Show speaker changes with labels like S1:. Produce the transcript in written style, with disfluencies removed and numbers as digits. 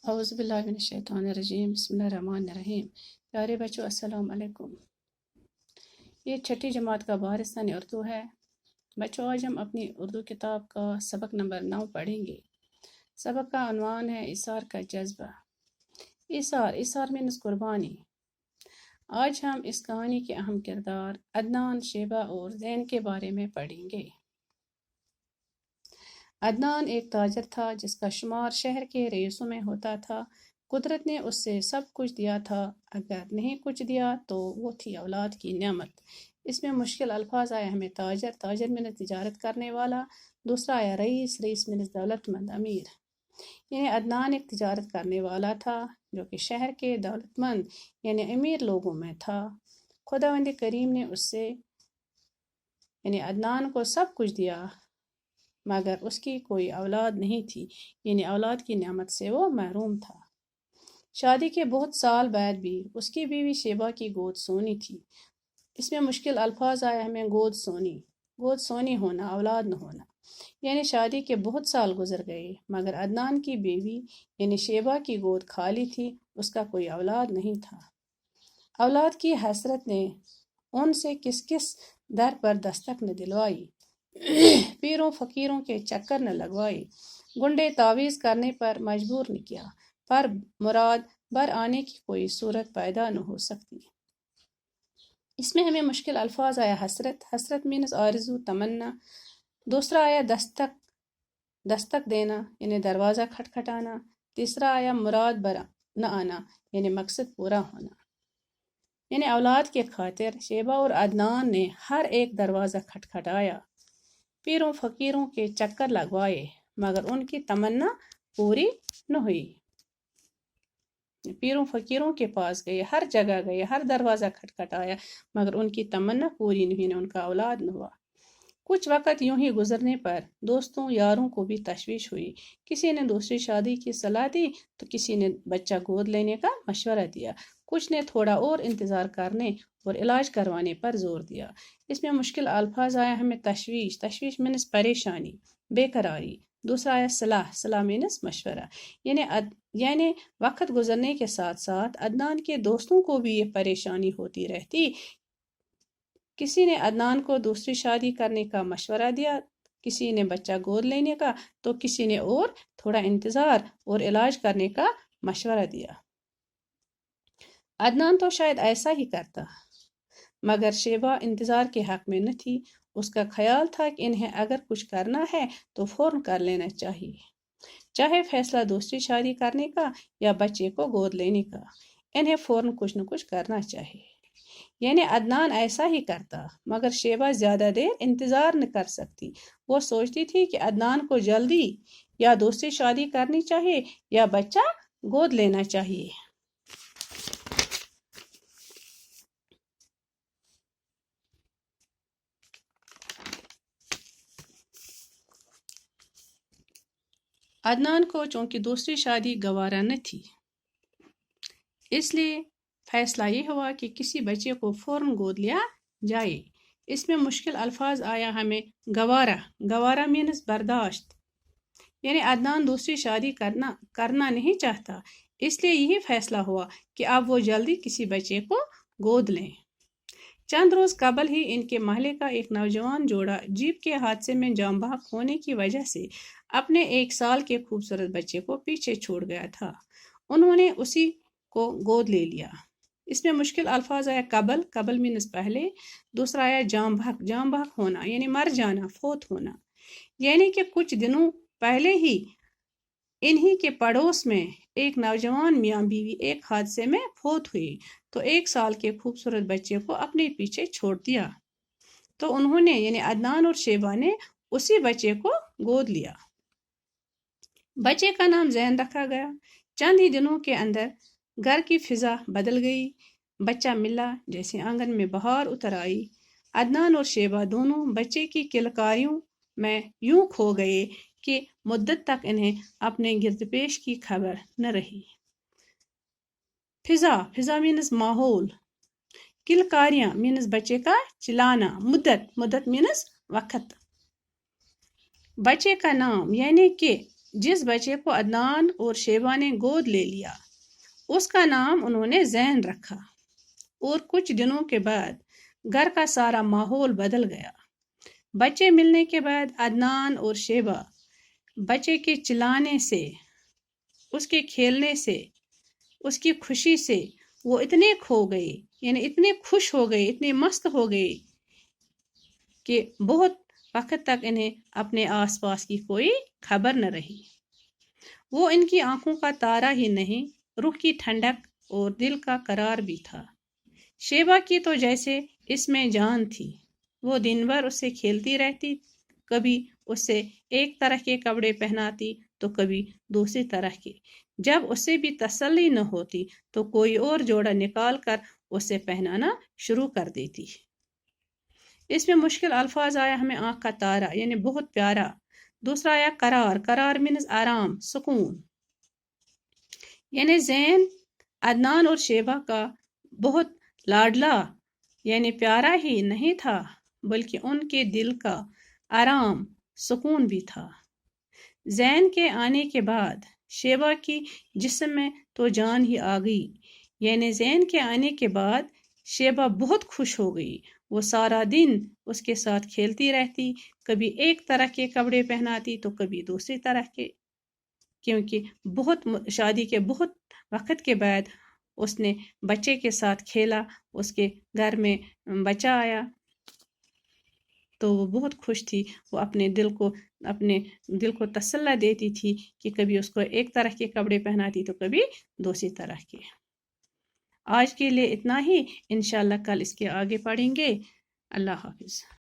S1: اعوذ باللہ من الشیطان الرجیم، بسم اللہ الرحمن الرحیم۔ پیارے بچوں، السلام علیکم۔ یہ چھٹی جماعت کا بہارستانی اردو ہے۔ بچوں، آج ہم اپنی اردو کتاب کا سبق نمبر 9 پڑھیں گے۔ سبق کا عنوان ہے ایثار کا جذبہ۔ ایثار مینس قربانی۔ آج ہم اس کہانی کے اہم کردار عدنان، شیبہ اور زین کے بارے میں پڑھیں گے۔ عدنان ایک تاجر تھا جس کا شمار شہر کے رئیسوں میں ہوتا تھا۔ قدرت نے اس سے سب کچھ دیا تھا، اگر نہیں کچھ دیا تو وہ تھی اولاد کی نعمت۔ اس میں مشکل الفاظ آیا ہمیں تاجر مینس تجارت کرنے والا، دوسرا آیا رئیس مینس دولت مند امیر۔ یعنی عدنان ایک تجارت کرنے والا تھا جو کہ شہر کے دولت مند یعنی امیر لوگوں میں تھا۔ خداوند کریم نے اس سے یعنی عدنان کو سب کچھ دیا، مگر اس کی کوئی اولاد نہیں تھی، یعنی اولاد کی نعمت سے وہ محروم تھا۔ شادی کے بہت سال بعد بھی اس کی بیوی شیبہ کی گود سونی تھی۔ اس میں مشکل الفاظ آیا ہمیں گود سونی ہونا، اولاد نہ ہونا۔ یعنی شادی کے بہت سال گزر گئے مگر عدنان کی بیوی یعنی شیبہ کی گود خالی تھی، اس کا کوئی اولاد نہیں تھا۔ اولاد کی حسرت نے ان سے کس در پر دستک نہ دلوائی، پیروں فقیروں کے چکر نہ لگوائی، گنڈے تعویذ کرنے پر مجبور نہ کیا، پر مراد بر آنے کی کوئی صورت پیدا نہ ہو سکتی۔ اس میں ہمیں مشکل الفاظ آیا حسرت مینس آرزو، تمنا۔ دوسرا آیا دستک دینا یعنی دروازہ کھٹکھٹانا۔ تیسرا آیا مراد بر نہ آنا یعنی مقصد پورا ہونا۔ یعنی اولاد کے خاطر شیبہ اور عدنان نے ہر ایک دروازہ کھٹکھٹایا، پیروں فقیروں کے چکر لگوائے، مگر ان کی تمنا پوری نہ ہوئی۔ پیروں فقیروں کے پاس گئے، ہر جگہ گئے، ہر دروازہ کھٹکھٹایا، مگر ان کی تمنا پوری نہیں ہوئی، ان کا اولاد نہ ہوا۔ کچھ وقت یوں ہی گزرنے پر دوستوں یاروں کو بھی تشویش ہوئی۔ کسی نے دوسری شادی کی صلاح دی تو کسی نے بچہ گود لینے کا مشورہ دیا، کچھ نے تھوڑا اور انتظار کرنے اور علاج کروانے پر زور دیا۔ اس میں مشکل الفاظ آیا ہمیں تشویش مینس پریشانی، بے قراری۔ دوسرا آیا صلاح مینس مشورہ۔ یعنی وقت گزرنے کے ساتھ ساتھ عدنان کے دوستوں کو بھی یہ پریشانی ہوتی رہتی۔ کسی نے عدنان کو دوسری شادی کرنے کا مشورہ دیا، کسی نے بچہ گود لینے کا، تو کسی نے اور تھوڑا انتظار اور علاج کرنے کا مشورہ دیا۔ عدنان تو شاید ایسا ہی کرتا، مگر شیبہ انتظار کے حق میں نہ تھی۔ اس کا خیال تھا کہ انہیں اگر کچھ کرنا ہے تو فوراً کر لینا چاہیے، چاہے فیصلہ دوسری شادی کرنے کا یا بچے کو گود لینے کا، انہیں فوراً کچھ نہ کچھ کرنا چاہیے۔ یعنی عدنان ایسا ہی کرتا، مگر شیبہ زیادہ دیر انتظار نہ کر سکتی۔ وہ سوچتی تھی کہ عدنان کو جلدی یا دوسری شادی کرنی چاہیے یا بچہ گود لینا چاہیے۔ عدنان کو چونکہ دوسری شادی گوارا نہ تھی، اس لیے فیصلہ یہ ہوا کہ کسی بچے کو فوراً گود لیا جائے۔ اس میں مشکل الفاظ آیا ہمیں گوارا مینس برداشت۔ یعنی عدنان دوسری شادی کرنا نہیں چاہتا، اس لیے یہی فیصلہ ہوا کہ اب وہ جلدی کسی بچے کو گود لیں۔ چند روز قبل ہی ان کے محلے کا ایک نوجوان جوڑا جیپ کے حادثے میں جاں بحق ہونے کی وجہ سے اپنے 1 سال کے خوبصورت بچے کو پیچھے چھوڑ گیا تھا۔ انہوں نے اسی کو گود لے لیا۔ اس میں مشکل الفاظ آیا قبل مینس پہلے۔ دوسرا آیا جاں بحق ہونا یعنی مر جانا، فوت ہونا۔ یعنی کہ کچھ دنوں پہلے ہی انہی کے پڑوس میں ایک نوجوان میاں بیوی ایک حادثے میں فوت ہوئی تو 1 سال کے خوبصورت بچے کو اپنے پیچھے چھوڑ دیا، تو انہوں نے یعنی عدنان اور شیبہ نے اسی بچے کو گود لیا۔ بچے کا نام زین رکھا گیا۔ چند ہی دنوں کے اندر گھر کی فضا بدل گئی، بچہ ملا جیسے آنگن میں بہار اتر آئی۔ عدنان اور شیبہ دونوں بچے کی کلکاریوں میں یوں کھو گئے کہ مدت تک انہیں اپنے گرد پیش کی خبر نہ رہی۔ فضا مینس ماحول، کلکاریاں مینس بچے کا چلانا، مدت مینس وقت۔ بچے کا نام یعنی کہ جس بچے کو عدنان اور شیبہ نے گود لے لیا اس کا نام انہوں نے زین رکھا، اور کچھ دنوں کے بعد گھر کا سارا ماحول بدل گیا۔ بچے ملنے کے بعد عدنان اور شیبہ بچے کے چلانے سے، اس کے کھیلنے سے، اس کی خوشی سے وہ اتنے کھو گئے، یعنی اتنے خوش ہو گئے، اتنے مست ہو گئے کہ بہت وقت تک انہیں اپنے آس پاس کی کوئی خبر نہ رہی۔ وہ ان کی آنکھوں کا تارا ہی نہیں، روح کی ٹھنڈک اور دل کا قرار بھی تھا۔ شیبہ کی تو جیسے اس میں جان تھی، وہ دن بھر اس سے کھیلتی رہتی، کبھی اس سے ایک طرح کے کپڑے پہناتی تو کبھی دوسری طرح کے، جب اس سے بھی تسلی نہ ہوتی تو کوئی اور جوڑا نکال کر اسے پہنانا شروع کر دیتی۔ اس میں مشکل الفاظ آیا ہمیں آنکھ کا تارا یعنی بہت پیارا، دوسرا آیا قرار، قرار مینز آرام، سکون، یعنی زین عدنان اور شیبہ کا بہت لاڈلا یعنی پیارا ہی نہیں تھا بلکہ ان کے دل کا آرام، سکون بھی تھا۔ زین کے آنے کے بعد شیبہ کی جسم میں تو جان ہی آ گئی، یعنی زین کے آنے کے بعد شیبہ بہت خوش ہو گئی، وہ سارا دن اس کے ساتھ کھیلتی رہتی، کبھی ایک طرح کے کپڑے پہناتی تو کبھی دوسری طرح کے، کیونکہ شادی کے بہت وقت کے بعد اس نے بچے کے ساتھ کھیلا، اس کے گھر میں بچہ آیا تو وہ بہت خوش تھی، وہ اپنے دل کو تسلی دیتی تھی کہ کبھی اس کو ایک طرح کے کپڑے پہناتی تو کبھی دوسری طرح کے۔ آج کے لیے اتنا ہی، انشاءاللہ کل اس کے آگے پڑھیں گے۔ اللہ حافظ۔